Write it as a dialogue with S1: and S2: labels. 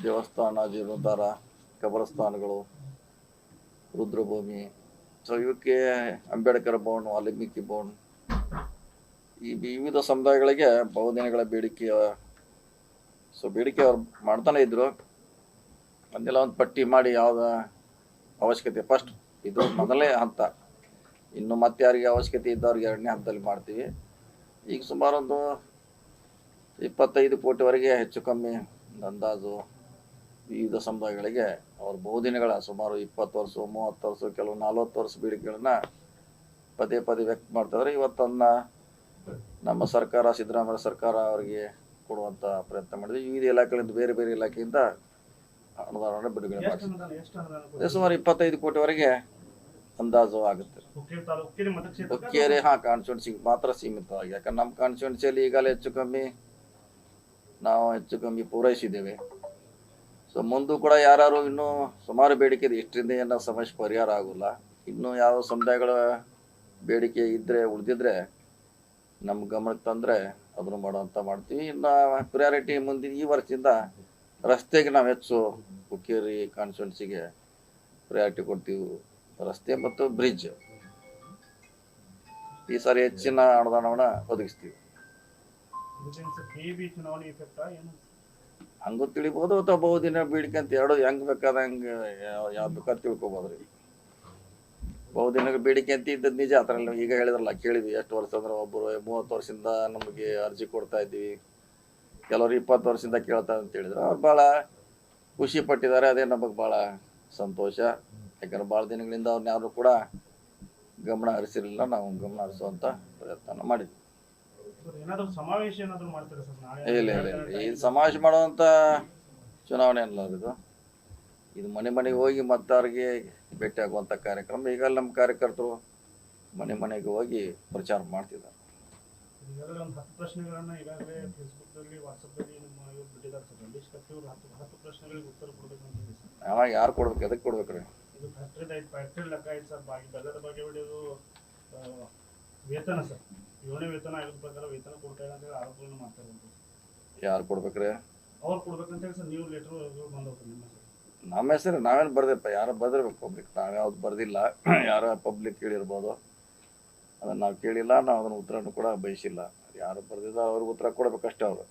S1: ದೇವಸ್ಥಾನ, ಜೀರ್ಣೋದ್ಧಾರ, ಕಬರಸ್ಥಾನಗಳು, ರುದ್ರಭೂಮಿ, ಸೊ ಇವಕ್ಕೆ ಅಂಬೇಡ್ಕರ್ ಭವನ್, ವಾಲ್ಮೀಕಿ ಭವನ್, ಈ ವಿವಿಧ ಸಮುದಾಯಗಳಿಗೆ ಬಹುದಿನಗಳ ಬೇಡಿಕೆಯ ಬೇಡಿಕೆ ಅವ್ರು ಮಾಡ್ತಾನೆ ಇದ್ರು. ಅದನ್ನೆಲ್ಲ ಒಂದು ಪಟ್ಟಿ ಮಾಡಿ ಯಾವ್ದು ಅವಶ್ಯಕತೆ ಫಸ್ಟ್, ಇದು ಮೊದಲನೇ ಹಂತ. ಇನ್ನು ಮತ್ತೆ ಯಾರಿಗೆ ಅವಶ್ಯಕತೆ ಇದ್ದವ್ರಿಗೆ ಎರಡನೇ ಹಂತದಲ್ಲಿ ಮಾಡ್ತೀವಿ. ಈಗ ಸುಮಾರು ಒಂದು 25 ಕೋಟಿವರೆಗೆ ಹೆಚ್ಚು ಕಮ್ಮಿ ಅಂದಾಜು ವಿವಿಧ ಸಮುದಾಯಗಳಿಗೆ ಅವ್ರ ಬಹುದಿನಗಳ ಸುಮಾರು 20 ವರ್ಷ, 30 ವರ್ಷ, ಕೆಲವು 40 ವರ್ಷ ಬೇಡಿಕೆಗಳನ್ನ ಪದೇ ಪದೇ ವ್ಯಕ್ತ ಮಾಡ್ತಾಯಿದ್ರೆ. ಇವತ್ತನ್ನ ನಮ್ಮ ಸರ್ಕಾರ, ಸಿದ್ದರಾಮಯ್ಯ ಸರ್ಕಾರ ಅವರಿಗೆ ಕೊಡುವಂಥ ಪ್ರಯತ್ನ ಮಾಡಿದ್ವಿ. ವಿವಿಧ ಇಲಾಖೆಗಳಿಂದ, ಬೇರೆ ಬೇರೆ ಇಲಾಖೆಯಿಂದ ಅನುದಾನ ಬಿಡುಗಡೆ ಮಾಡಿ ಸುಮಾರು 25 ಕೋಟಿವರೆಗೆ ಅಂದಾಜು ಆಗುತ್ತೆ. ಹುಕ್ಕೇರಿ ಕಾನ್ಸ್ಟಿಟ್ಯೂನ್ಸಿಗೆ ಮಾತ್ರ ಸೀಮಿತವಾಗಿ, ಯಾಕಂದ್ರೆ ನಮ್ಮ ಕಾನ್ಸ್ಟಿಟ್ಯೂನ್ಸಿಯಲ್ಲಿ ಈಗಲೇ ಹೆಚ್ಚು ಕಮ್ಮಿ ಪೂರೈಸಿದ್ದೇವೆ. ಸೊ ಮುಂದೂ ಕೂಡ ಯಾರು ಇನ್ನೂ ಸುಮಾರು ಬೇಡಿಕೆ ಇದೆ, ಇಷ್ಟರಿಂದ ಏನೋ ಸಮಸ್ಯೆ ಪರಿಹಾರ ಆಗೋಲ್ಲ. ಇನ್ನೂ ಯಾವ ಸಮುದಾಯಗಳ ಬೇಡಿಕೆ ಇದ್ದರೆ ಉಳಿದಿದ್ರೆ ನಮ್ಮ ಗಮನಕ್ಕೆ ತಂದರೆ ಅದನ್ನು ಮಾಡ್ತೀವಿ. ಇನ್ನು ಪ್ರಿಯಾರಿಟಿ ಮುಂದಿನ ಈ ವರ್ಷದಿಂದ ರಸ್ತೆಗೆ ನಾವು ಹೆಚ್ಚು ಹುಕ್ಕೇರಿ ಕಾನ್ಸ್ಟಿಟ್ಯೂನ್ಸಿಗೆ ಪ್ರಿಯಾರಿಟಿ ಕೊಡ್ತೀವಿ. ರಸ್ತೆ ಮತ್ತು ಬ್ರಿಡ್ಜ್ ಈ ಸಾರಿ ಹೆಚ್ಚಿನ ಅನುದಾನವನ್ನು ಒದಗಿಸ್ತೀವಿ. ಹಂಗೂ ತಿಳಿಬೋದು ಅಥವಾ ಬಹುದಿನ ಬೇಡಿಕೆ ಅಂತ ಎರಡು ಹೆಂಗೆ ಬೇಕಾದ ಹಂಗೆ ಯಾವ್ದು ಬೇಕಾದ ತಿಳ್ಕೊಬೋದ್ರಿ. ಬಹುದಿನ ಬೇಡಿಕೆ ಅಂತ ಇದ್ದದ್ದು ನಿಜ. ಆ ಥರ ಈಗ ಹೇಳಿದ್ರಲ್ಲ, ಕೇಳಿದ್ವಿ ಎಷ್ಟು ವರ್ಷ ಅಂದ್ರೆ ಒಬ್ಬರು 30 ವರ್ಷದಿಂದ ನಮಗೆ ಅರ್ಜಿ ಕೊಡ್ತಾ ಇದ್ದೀವಿ, ಕೆಲವರು 20 ವರ್ಷದಿಂದ ಕೇಳ್ತಾ ಅಂತ ಹೇಳಿದ್ರು. ಅವ್ರು ಭಾಳ ಖುಷಿ ಪಟ್ಟಿದ್ದಾರೆ. ಅದೇ ನಮಗೆ ಭಾಳ ಸಂತೋಷ. ಯಾಕಂದ್ರೆ ಭಾಳ ದಿನಗಳಿಂದ ಅವ್ರನ್ನ ಯಾರು ಕೂಡ ಗಮನ ಹರಿಸಿರಲಿಲ್ಲ. ನಾವು ಗಮನ ಹರಿಸುವಂಥ ಪ್ರಯತ್ನ ಮಾಡಿದ್ವಿ. ಇಲ್ಲ ಈ ಸಮಾವೇಶ ಮಾಡುವಂಥ ಚುನಾವಣೆ ಅಲ್ಲ ಇದು ಮನೆ ಮನೆಗೆ ಹೋಗಿ ಮತದಾರರಿಗೆ ಭೇಟಿ ಆಗುವಂಥ ಕಾರ್ಯಕ್ರಮ. ಈಗ ನಮ್ಮ ಕಾರ್ಯಕರ್ತರು ಮನೆ ಮನೆಗೆ ಹೋಗಿ ಪ್ರಚಾರ ಮಾಡ್ತಿದ್ದಾರೆ. ಅವಾಗ ಯಾರು ಕೊಡ್ಬೇಕು, ಎದಕ್ಕೆ ಕೊಡ್ಬೇಕ್ರಿ? ಯಾರು ಕೊಡ್ಬೇಕ್ರಿ? ನಮ್ಮ ಹೆಸರು ನಾವೇನು ಬರ್ದಪ್ಪ, ಯಾರು ಬರ್ದಿರ್ಬೇಕು ಪಬ್ಲಿಕ್. ನಾವ್ಯಾವ್ದು ಬರ್ದಿಲ್ಲ. ಯಾರ ಪಬ್ಲಿಕ್ ಕೇಳಿರ್ಬೋದು, ಅದನ್ನು ನಾವು ಕೇಳಿಲ್ಲ. ನಾವು ಅದನ್ನು ಉತ್ತರನೂ ಕೂಡ ಬಯಸಿಲ್ಲ. ಯಾರು ಬರ್ದಿಲ್ಲ ಅವ್ರಿಗೆ ಉತ್ತರ ಕೊಡ್ಬೇಕಷ್ಟೇ ಅವರು.